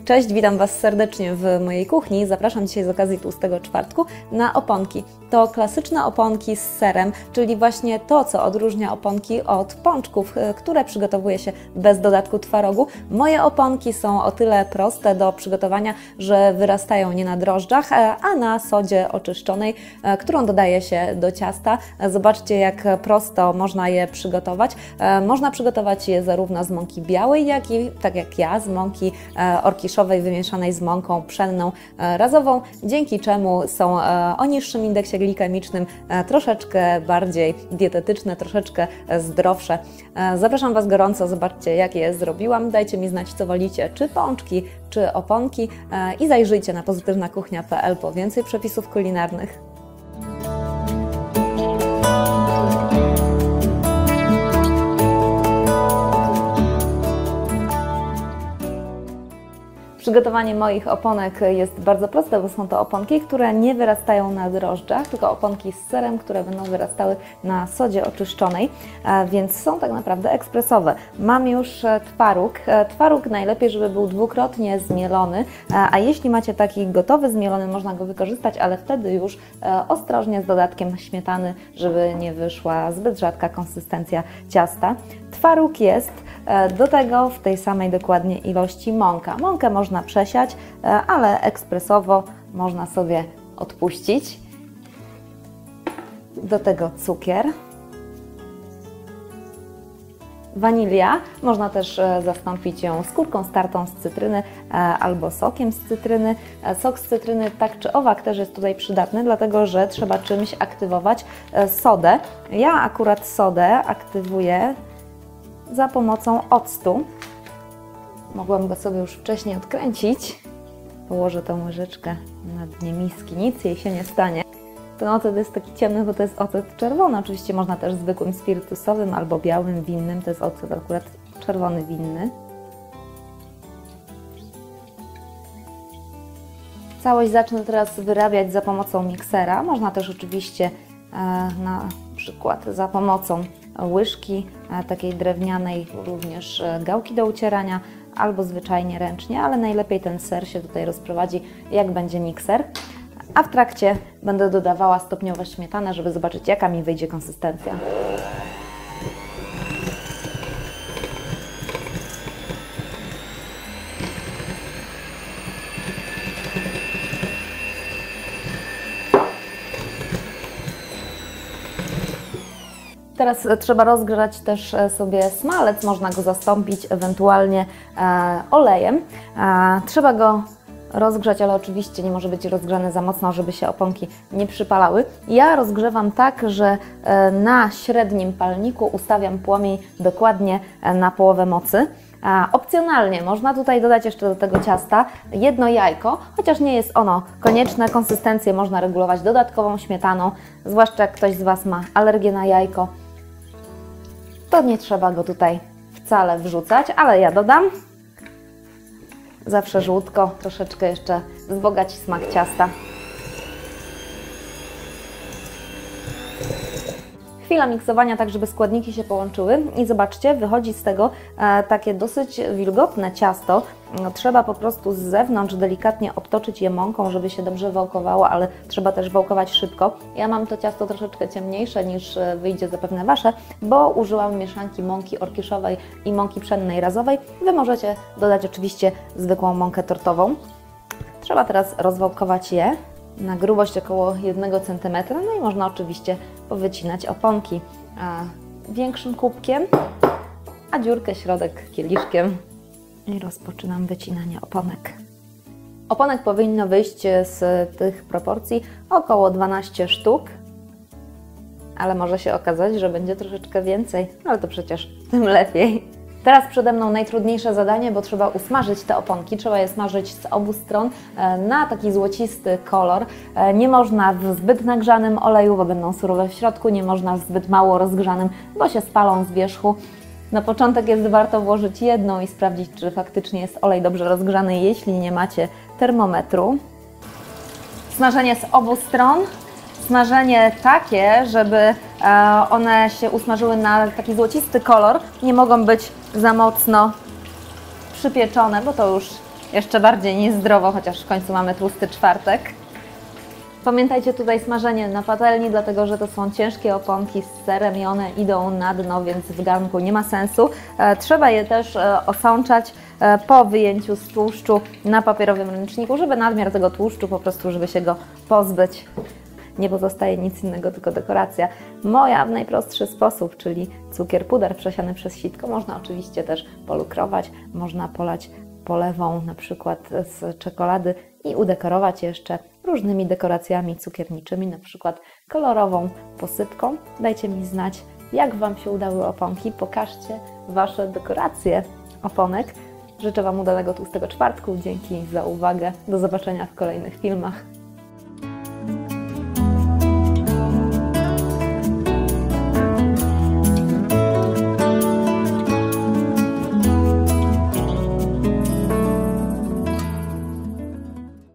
Cześć, witam Was serdecznie w mojej kuchni. Zapraszam dzisiaj z okazji Tłustego Czwartku na oponki. To klasyczne oponki z serem, czyli właśnie to, co odróżnia oponki od pączków, które przygotowuje się bez dodatku twarogu. Moje oponki są o tyle proste do przygotowania, że wyrastają nie na drożdżach, a na sodzie oczyszczonej, którą dodaje się do ciasta. Zobaczcie, jak prosto można je przygotować. Można przygotować je zarówno z mąki białej, jak i, tak jak ja, z mąki orkiszowej wymieszanej z mąką pszenną razową, dzięki czemu są o niższym indeksie glikemicznym, troszeczkę bardziej dietetyczne, troszeczkę zdrowsze. Zapraszam Was gorąco, zobaczcie, jak je zrobiłam. Dajcie mi znać, co wolicie, czy pączki, czy oponki i zajrzyjcie na pozytywnakuchnia.pl po więcej przepisów kulinarnych. Przygotowanie moich oponek jest bardzo proste, bo są to oponki, które nie wyrastają na drożdżach, tylko oponki z serem, które będą wyrastały na sodzie oczyszczonej, więc są tak naprawdę ekspresowe. Mam już twaróg. Twaróg najlepiej, żeby był dwukrotnie zmielony, a jeśli macie taki gotowy zmielony, można go wykorzystać, ale wtedy już ostrożnie z dodatkiem śmietany, żeby nie wyszła zbyt rzadka konsystencja ciasta. Twaróg jest, do tego w tej samej dokładnie ilości mąka. Mąkę można przesiać, ale ekspresowo można sobie odpuścić. Do tego cukier. Wanilia, można też zastąpić ją skórką startą z cytryny albo sokiem z cytryny. Sok z cytryny tak czy owak też jest tutaj przydatny, dlatego że trzeba czymś aktywować sodę. Ja akurat sodę aktywuję za pomocą octu. Mogłam go sobie już wcześniej odkręcić. Położę tą łyżeczkę na dnie miski, nic jej się nie stanie. Ten ocet jest taki ciemny, bo to jest ocet czerwony. Oczywiście można też zwykłym spirytusowym albo białym winnym. To jest ocet akurat czerwony winny. Całość zacznę teraz wyrabiać za pomocą miksera. Można też oczywiście na przykład za pomocą łyżki takiej drewnianej, również gałki do ucierania, albo zwyczajnie ręcznie, ale najlepiej ten ser się tutaj rozprowadzi, jak będzie mikser. A w trakcie będę dodawała stopniowo śmietanę, żeby zobaczyć, jaka mi wyjdzie konsystencja. Teraz trzeba rozgrzać też sobie smalec, można go zastąpić ewentualnie olejem. Trzeba go rozgrzać, ale oczywiście nie może być rozgrzany za mocno, żeby się oponki nie przypalały. Ja rozgrzewam tak, że na średnim palniku ustawiam płomień dokładnie na połowę mocy. Opcjonalnie można tutaj dodać jeszcze do tego ciasta jedno jajko, chociaż nie jest ono konieczne. Konsystencję można regulować dodatkową śmietaną, zwłaszcza jak ktoś z Was ma alergię na jajko. To nie trzeba go tutaj wcale wrzucać, ale ja dodam. Zawsze żółtko, troszeczkę jeszcze wzbogaci smak ciasta. Chwila miksowania, tak żeby składniki się połączyły i zobaczcie, wychodzi z tego takie dosyć wilgotne ciasto. Trzeba po prostu z zewnątrz delikatnie obtoczyć je mąką, żeby się dobrze wałkowało, ale trzeba też wałkować szybko. Ja mam to ciasto troszeczkę ciemniejsze niż wyjdzie zapewne Wasze, bo użyłam mieszanki mąki orkiszowej i mąki pszennej razowej. Wy możecie dodać oczywiście zwykłą mąkę tortową. Trzeba teraz rozwałkować je na grubość około 1 cm, no i można oczywiście powycinać oponki większym kubkiem, a dziurkę środek kieliszkiem. I rozpoczynam wycinanie oponek. Oponek powinno wyjść z tych proporcji około 12 sztuk, ale może się okazać, że będzie troszeczkę więcej, ale to przecież tym lepiej. Teraz przede mną najtrudniejsze zadanie, bo trzeba usmażyć te oponki. Trzeba je smażyć z obu stron na taki złocisty kolor. Nie można w zbyt nagrzanym oleju, bo będą surowe w środku. Nie można w zbyt mało rozgrzanym, bo się spalą z wierzchu. Na początek jest warto włożyć jedną i sprawdzić, czy faktycznie jest olej dobrze rozgrzany, jeśli nie macie termometru. Smażenie z obu stron. Smażenie takie, żeby one się usmażyły na taki złocisty kolor. Nie mogą być za mocno przypieczone, bo to już jeszcze bardziej niezdrowo, chociaż w końcu mamy tłusty czwartek. Pamiętajcie tutaj smażenie na patelni, dlatego że to są ciężkie oponki z serem i one idą na dno, więc w garnku nie ma sensu. Trzeba je też osączać po wyjęciu z tłuszczu na papierowym ręczniku, żeby nadmiar tego tłuszczu po prostu, żeby się go pozbyć. Nie pozostaje nic innego, tylko dekoracja. Moja w najprostszy sposób, czyli cukier puder przesiany przez sitko. Można oczywiście też polukrować, można polać polewą na przykład z czekolady i udekorować jeszcze różnymi dekoracjami cukierniczymi, na przykład kolorową posypką. Dajcie mi znać, jak Wam się udały oponki. Pokażcie Wasze dekoracje oponek. Życzę Wam udanego tłustego czwartku. Dzięki za uwagę. Do zobaczenia w kolejnych filmach.